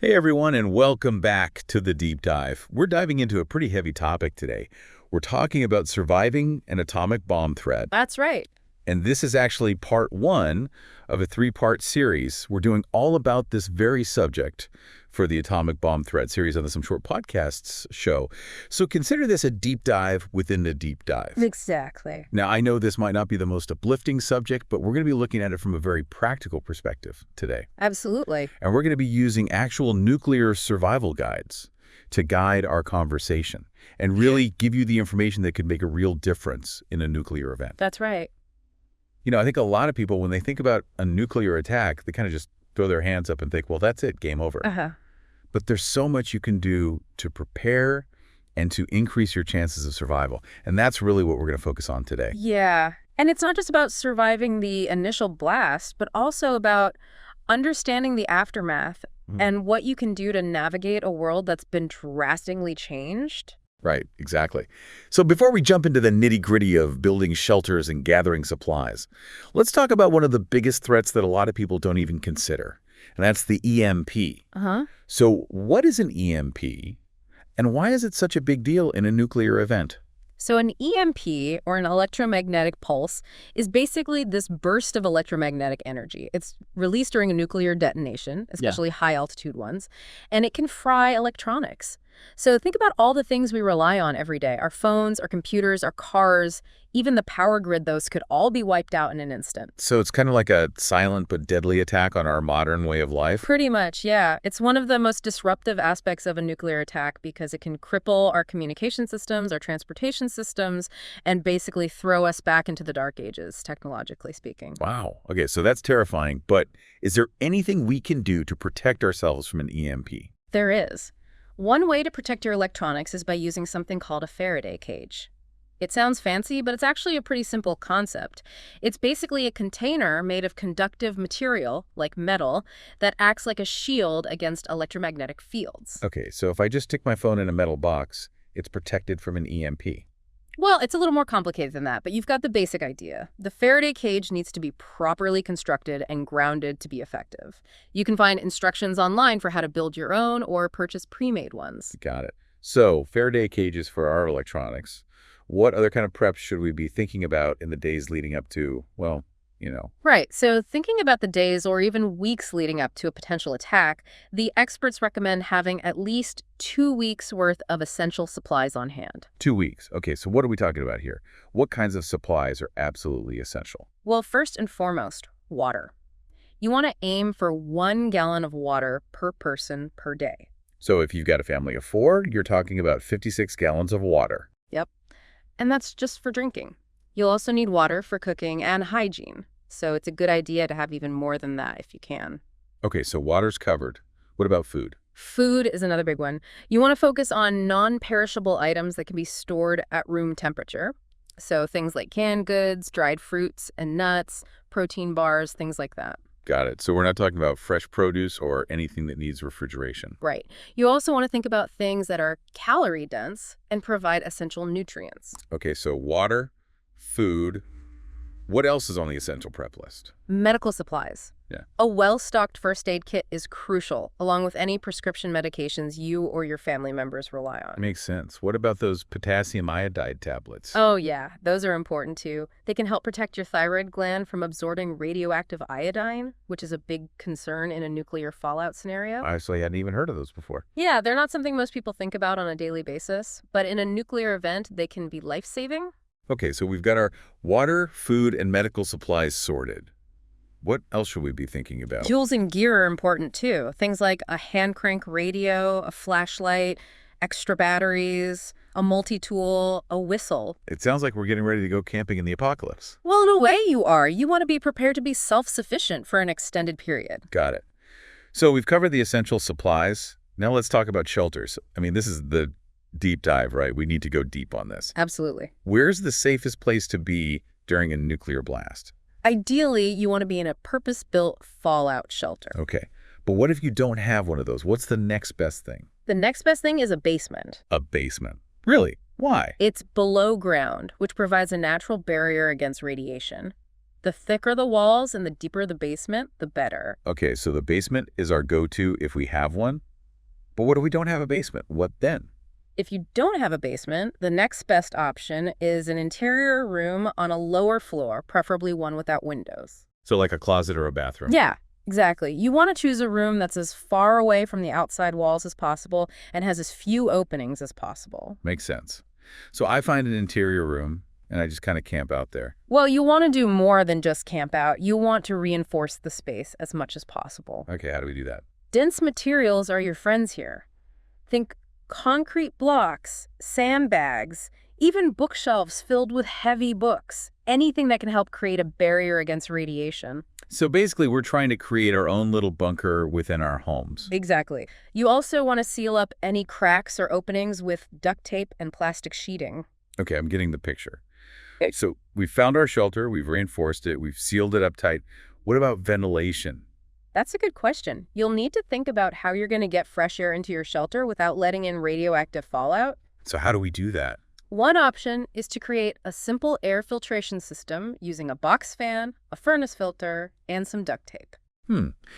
Hey everyone, and welcome back to the Deep Dive. We're diving into a pretty heavy topic today. We're talking about surviving an atomic bomb threat. That's right. And this is actually part one of a three-part series. We're doing all about this very subject for the Atomic Bomb Threat series on the Some Short Podcasts show. So consider this a deep dive within the deep dive. Exactly. Now, I know this might not be the most uplifting subject, but we're going to be looking at it from a very practical perspective today. Absolutely. And we're going to be using actual nuclear survival guides to guide our conversation and really give you the information that could make a real difference in a nuclear event. That's right. You know, I think a lot of people, when they think about a nuclear attack, they kind of just throw their hands up and think, well, that's it, game over. But there's so much you can do to prepare and to increase your chances of survival. And that's really what we're going to focus on today. Yeah. And it's not just about surviving the initial blast, but also about understanding the aftermath and what you can do to navigate a world that's been drastically changed. Right, exactly. So before we jump into the nitty-gritty of building shelters and gathering supplies, let's talk about one of the biggest threats that a lot of people don't even consider, and that's the EMP. So what is an EMP, and why is it such a big deal in a nuclear event? So an EMP, or an electromagnetic pulse, is basically this burst of electromagnetic energy. It's released during a nuclear detonation, especially high-altitude ones, and it can fry electronics. So think about all the things we rely on every day. Our phones, our computers, our cars, even the power grid, those could all be wiped out in an instant. So it's kind of like a silent but deadly attack on our modern way of life? Pretty much, yeah. It's one of the most disruptive aspects of a nuclear attack because it can cripple our communication systems, our transportation systems, and basically throw us back into the dark ages, technologically speaking. Wow. Okay, so that's terrifying. But is there anything we can do to protect ourselves from an EMP? There is. One way to protect your electronics is by using something called a Faraday cage. It sounds fancy, but it's actually a pretty simple concept. It's basically a container made of conductive material, like metal, that acts like a shield against electromagnetic fields. Okay, so if I just stick my phone in a metal box, it's protected from an EMP. Well, it's a little more complicated than that, but you've got the basic idea. The Faraday cage needs to be properly constructed and grounded to be effective. You can find instructions online for how to build your own or purchase pre-made ones. Got it. So Faraday cages for our electronics. What other kind of preps should we be thinking about in the days leading up to, well, Right. So thinking about the days or even weeks leading up to a potential attack, the experts recommend having at least 2 weeks worth of essential supplies on hand. 2 weeks. Okay, so what are we talking about here? What kinds of supplies are absolutely essential? Well, first and foremost, water. You want to aim for 1 gallon of water per person per day. So if you've got a family of 4, you're talking about 56 gallons of water. Yep. And that's just for drinking. You'll also need water for cooking and hygiene. So it's a good idea to have even more than that if you can. Okay, so water's covered. What about food? Food is another big one. You want to focus on non-perishable items that can be stored at room temperature. So things like canned goods, dried fruits and nuts, protein bars, things like that. Got it. So we're not talking about fresh produce or anything that needs refrigeration. Right. You also want to think about things that are calorie dense and provide essential nutrients. Okay, so water, food. What else is on the essential prep list? Medical supplies. Yeah. A well-stocked first aid kit is crucial, along with any prescription medications you or your family members rely on. Makes sense. What about those potassium iodide tablets? Oh, yeah. Those are important, too. They can help protect your thyroid gland from absorbing radioactive iodine, which is a big concern in a nuclear fallout scenario. I actually hadn't even heard of those before. Yeah, they're not something most people think about on a daily basis, but in a nuclear event, they can be life-saving. Okay, so we've got our water, food, and medical supplies sorted. What else should we be thinking about? Tools and gear are important, too. Things like a hand crank radio, a flashlight, extra batteries, a multi-tool, a whistle. It sounds like we're getting ready to go camping in the apocalypse. Well, in a way you are. You want to be prepared to be self-sufficient for an extended period. Got it. So we've covered the essential supplies. Now let's talk about shelters. I mean, this is the deep dive, right? We need to go deep on this. Absolutely. Where's the safest place to be during a nuclear blast? Ideally, you want to be in a purpose-built fallout shelter. Okay. But what if you don't have one of those? What's the next best thing? The next best thing is a basement. A basement. Really? Why? It's below ground, which provides a natural barrier against radiation. The thicker the walls and the deeper the basement, the better. Okay, so the basement is our go-to if we have one? But what if we don't have a basement? What then? If you don't have a basement, the next best option is an interior room on a lower floor, preferably one without windows. So like a closet or a bathroom? Yeah, exactly. You want to choose a room that's as far away from the outside walls as possible and has as few openings as possible. Makes sense. So I find an interior room, and I just kind of camp out there. Well, you want to do more than just camp out. You want to reinforce the space as much as possible. Okay, how do we do that? Dense materials are your friends here. Think concrete blocks, sandbags, even bookshelves filled with heavy books. Anything that can help create a barrier against radiation. So basically, we're trying to create our own little bunker within our homes. Exactly. You also want to seal up any cracks or openings with duct tape and plastic sheeting. Okay, I'm getting the picture. So we found our shelter, we've reinforced it, we've sealed it up tight. What about ventilation? That's a good question. You'll need to think about how you're going to get fresh air into your shelter without letting in radioactive fallout. So how do we do that? One option is to create a simple air filtration system using a box fan, a furnace filter, and some duct tape.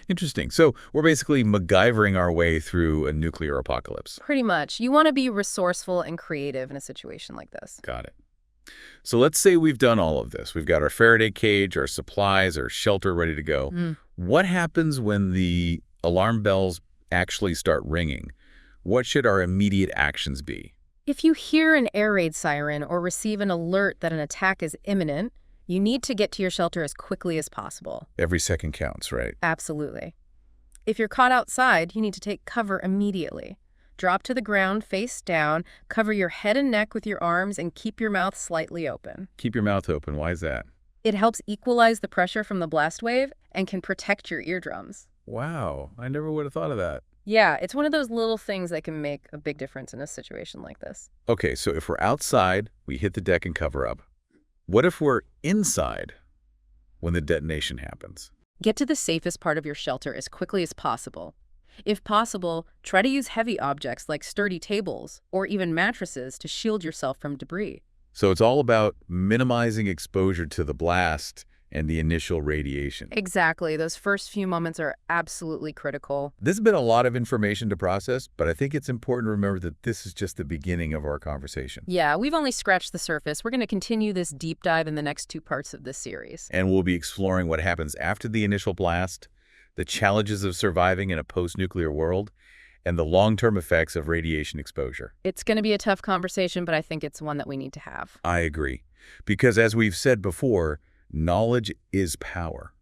Interesting. So we're basically MacGyvering our way through a nuclear apocalypse. Pretty much. You want to be resourceful and creative in a situation like this. Got it. So let's say we've done all of this. We've got our Faraday cage, our supplies, our shelter ready to go. What happens when the alarm bells actually start ringing? What should our immediate actions be? If you hear an air raid siren or receive an alert that an attack is imminent, you need to get to your shelter as quickly as possible. Every second counts, right? Absolutely. If you're caught outside, you need to take cover immediately. Drop to the ground face down, cover your head and neck with your arms, and keep your mouth slightly open. Keep your mouth open. Why is that? It helps equalize the pressure from the blast wave and can protect your eardrums. Wow, I never would have thought of that. Yeah, it's one of those little things that can make a big difference in a situation like this. Okay, so if we're outside, we hit the deck and cover up. What if we're inside when the detonation happens? Get to the safest part of your shelter as quickly as possible. If possible, try to use heavy objects like sturdy tables or even mattresses to shield yourself from debris. So it's all about minimizing exposure to the blast and the initial radiation. Exactly. Those first few moments are absolutely critical. This has been a lot of information to process, but I think it's important to remember that this is just the beginning of our conversation. Yeah, we've only scratched the surface. We're going to continue this deep dive in the next 2 parts of this series. And we'll be exploring what happens after the initial blast, the challenges of surviving in a post-nuclear world, and the long-term effects of radiation exposure. It's going to be a tough conversation, but I think it's one that we need to have. I agree. Because as we've said before, knowledge is power.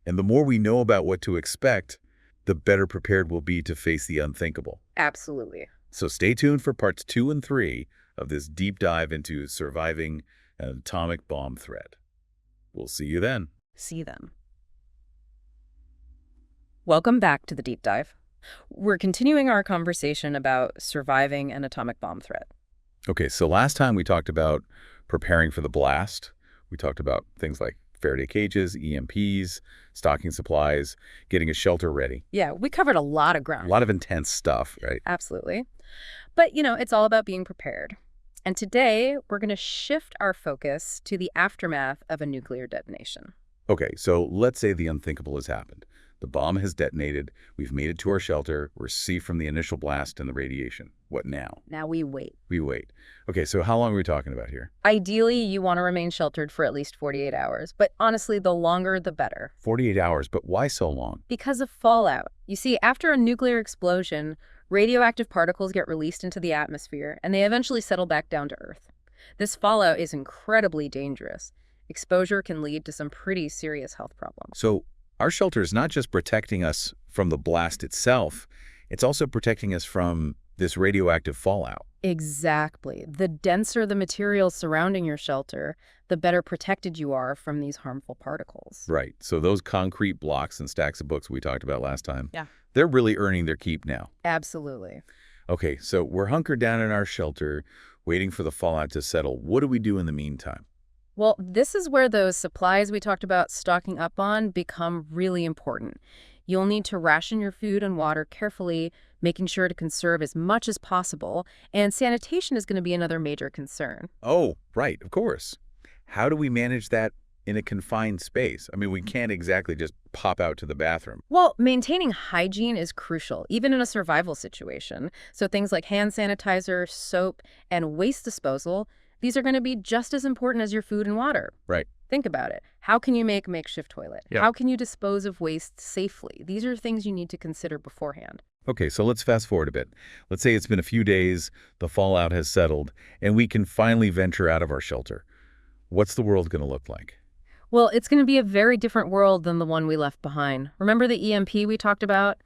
And the more we know about what to expect, the better prepared we'll be to face the unthinkable. Absolutely. So stay tuned for parts 2 and 3 of this deep dive into surviving an atomic bomb threat. We'll see you then. See them. Welcome back to the deep dive. We're continuing our conversation about surviving an atomic bomb threat. Okay, so last time we talked about preparing for the blast. We talked about things like Faraday cages, EMPs, stocking supplies, getting a shelter ready. Yeah, we covered a lot of ground. A lot of intense stuff, right? Absolutely. But, it's all about being prepared. And today, we're going to shift our focus to the aftermath of a nuclear detonation. Okay, so let's say the unthinkable has happened. The bomb has detonated. We've made it to our shelter. We're safe from the initial blast and the radiation. What now? Now we wait. We wait. Okay, so how long are we talking about here? Ideally, you want to remain sheltered for at least 48 hours. But honestly, the longer, the better. 48 hours, but why so long? Because of fallout. You see, after a nuclear explosion, radioactive particles get released into the atmosphere, and they eventually settle back down to Earth. This fallout is incredibly dangerous. Exposure can lead to some pretty serious health problems. So our shelter is not just protecting us from the blast itself, it's also protecting us from this radioactive fallout. Exactly. The denser the materials surrounding your shelter, the better protected you are from these harmful particles. Right. So those concrete blocks and stacks of books we talked about last time, Yeah. they're really earning their keep now. Absolutely. Okay, so we're hunkered down in our shelter, waiting for the fallout to settle. What do we do in the meantime? Well, this is where those supplies we talked about stocking up on become really important. You'll need to ration your food and water carefully, making sure to conserve as much as possible, and sanitation is going to be another major concern. Oh, right, of course. How do we manage that in a confined space. I mean, we can't exactly just pop out to the bathroom. Well, maintaining hygiene is crucial, even in a survival situation. So things like hand sanitizer, soap, and waste disposal, these are going to be just as important as your food and water. Right. Think about it. How can you make a makeshift toilet? Yeah. How can you dispose of waste safely? These are things you need to consider beforehand. Okay, so let's fast forward a bit. Let's say it's been a few days, the fallout has settled, and we can finally venture out of our shelter. What's the world going to look like? Well, it's going to be a very different world than the one we left behind. Remember the EMP we talked about?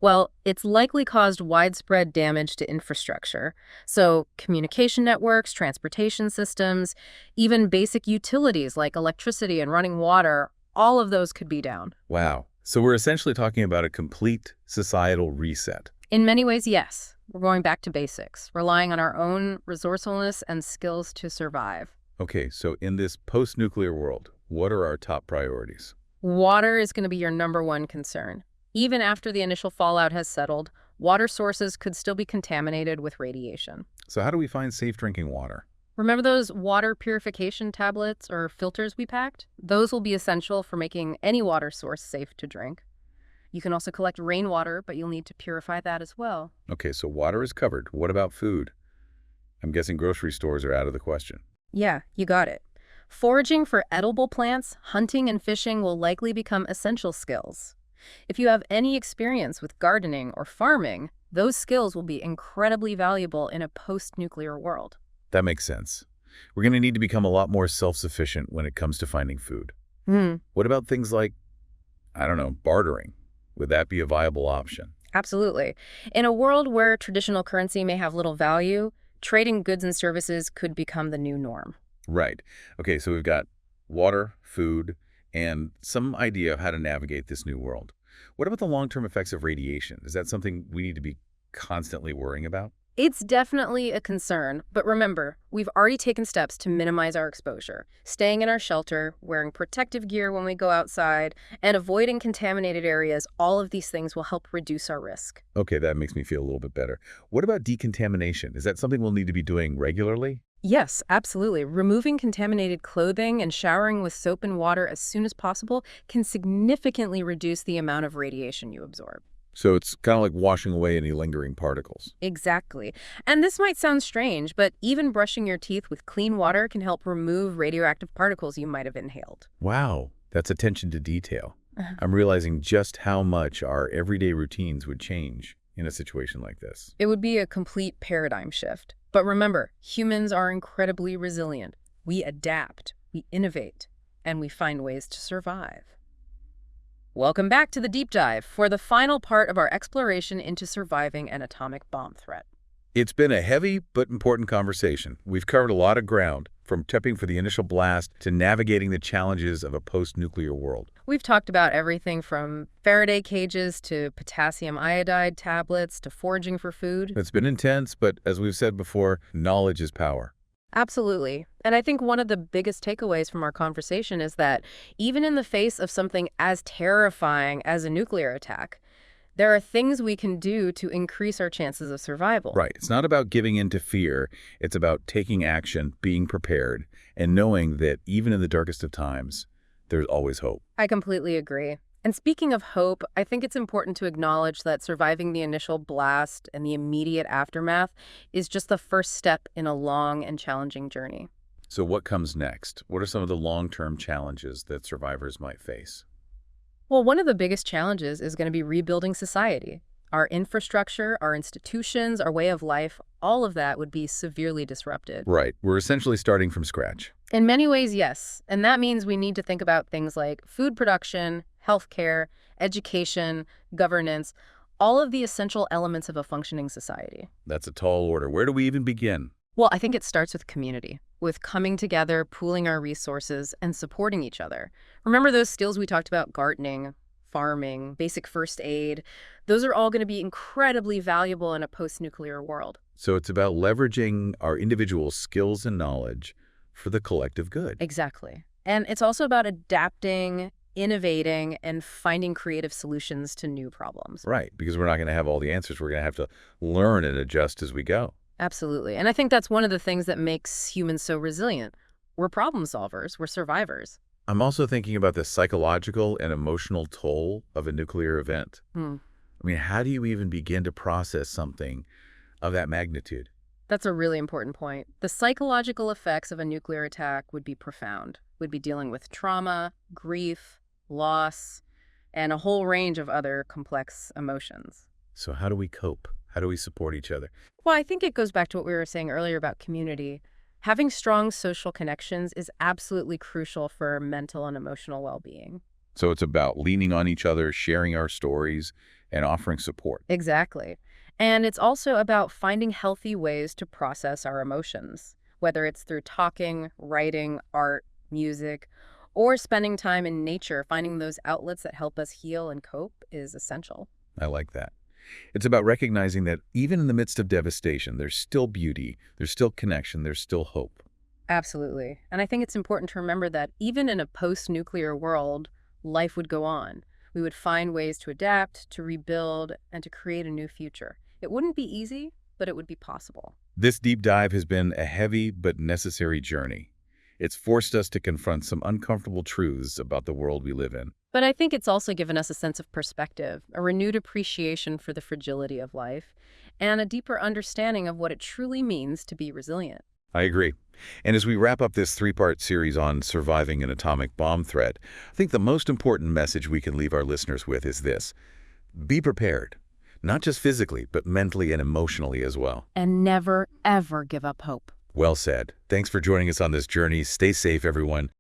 Well, it's likely caused widespread damage to infrastructure. So communication networks, transportation systems, even basic utilities like electricity and running water, all of those could be down. Wow. So we're essentially talking about a complete societal reset. In many ways, yes. We're going back to basics, relying on our own resourcefulness and skills to survive. Okay, so in this post-nuclear world, what are our top priorities? Water is going to be your #1 concern. Even after the initial fallout has settled, water sources could still be contaminated with radiation. So how do we find safe drinking water? Remember those water purification tablets or filters we packed? Those will be essential for making any water source safe to drink. You can also collect rainwater, but you'll need to purify that as well. Okay, so water is covered. What about food? I'm guessing grocery stores are out of the question. Yeah, you got it. Foraging for edible plants, hunting and fishing will likely become essential skills. If you have any experience with gardening or farming, those skills will be incredibly valuable in a post-nuclear world. That makes sense. We're going to need to become a lot more self-sufficient when it comes to finding food. What about things like, I don't know, bartering? Would that be a viable option? Absolutely. In a world where traditional currency may have little value, trading goods and services could become the new norm. Right. Okay, so we've got water, food, and some idea of how to navigate this new world. What about the long-term effects of radiation? Is that something we need to be constantly worrying about? It's definitely a concern, but remember, we've already taken steps to minimize our exposure. Staying in our shelter, wearing protective gear when we go outside, and avoiding contaminated areas, all of these things will help reduce our risk. Okay, that makes me feel a little bit better. What about decontamination? Is that something we'll need to be doing regularly? Yes, absolutely. Removing contaminated clothing and showering with soap and water as soon as possible can significantly reduce the amount of radiation you absorb. So it's kind of like washing away any lingering particles. Exactly. And this might sound strange, but even brushing your teeth with clean water can help remove radioactive particles you might have inhaled. Wow, that's attention to detail. I'm realizing just how much our everyday routines would change in a situation like this. It would be a complete paradigm shift. But remember, humans are incredibly resilient. We adapt, we innovate, and we find ways to survive. Welcome back to the Deep Dive for the final part of our exploration into surviving an atomic bomb threat. It's been a heavy but important conversation. We've covered a lot of ground, from prepping for the initial blast to navigating the challenges of a post-nuclear world. We've talked about everything from Faraday cages to potassium iodide tablets to foraging for food. It's been intense, but as we've said before, knowledge is power. Absolutely. And I think one of the biggest takeaways from our conversation is that even in the face of something as terrifying as a nuclear attack, there are things we can do to increase our chances of survival. Right. It's not about giving in to fear. It's about taking action, being prepared, and knowing that even in the darkest of times, there's always hope. I completely agree. And speaking of hope, I think it's important to acknowledge that surviving the initial blast and the immediate aftermath is just the first step in a long and challenging journey. So what comes next? What are some of the long-term challenges that survivors might face? Well, one of the biggest challenges is going to be rebuilding society. Our infrastructure, our institutions, our way of life, all of that would be severely disrupted. Right. We're essentially starting from scratch. In many ways, yes. And that means we need to think about things like food production, healthcare, education, governance, all of the essential elements of a functioning society. That's a tall order. Where do we even begin? Well, I think it starts with community, with coming together, pooling our resources, and supporting each other. Remember those skills we talked about, gardening, farming, basic first aid? Those are all going to be incredibly valuable in a post-nuclear world. So it's about leveraging our individual skills and knowledge for the collective good. Exactly. And it's also about adapting, innovating, and finding creative solutions to new problems. Right, because we're not going to have all the answers. We're going to have to learn and adjust as we go. Absolutely. And I think that's one of the things that makes humans so resilient. We're problem solvers. We're survivors. I'm also thinking about the psychological and emotional toll of a nuclear event. Hmm. I mean, how do you even begin to process something of that magnitude? That's a really important point. The psychological effects of a nuclear attack would be profound. We'd be dealing with trauma, grief, loss, and a whole range of other complex emotions. So how do we cope? How do we support each other? Well, I think it goes back to what we were saying earlier about community. Having strong social connections is absolutely crucial for mental and emotional well-being. So it's about leaning on each other, sharing our stories, and offering support. Exactly. And it's also about finding healthy ways to process our emotions, whether it's through talking, writing, art, music, or spending time in nature. Finding those outlets that help us heal and cope is essential. I like that. It's about recognizing that even in the midst of devastation, there's still beauty, there's still connection, there's still hope. Absolutely. And I think it's important to remember that even in a post-nuclear world, life would go on. We would find ways to adapt, to rebuild, and to create a new future. It wouldn't be easy, but it would be possible. This deep dive has been a heavy but necessary journey. It's forced us to confront some uncomfortable truths about the world we live in. But I think it's also given us a sense of perspective, a renewed appreciation for the fragility of life, and a deeper understanding of what it truly means to be resilient. I agree. And as we wrap up this three-part series on surviving an atomic bomb threat, I think the most important message we can leave our listeners with is this. Be prepared, not just physically, but mentally and emotionally as well. And never, ever give up hope. Well said. Thanks for joining us on this journey. Stay safe, everyone.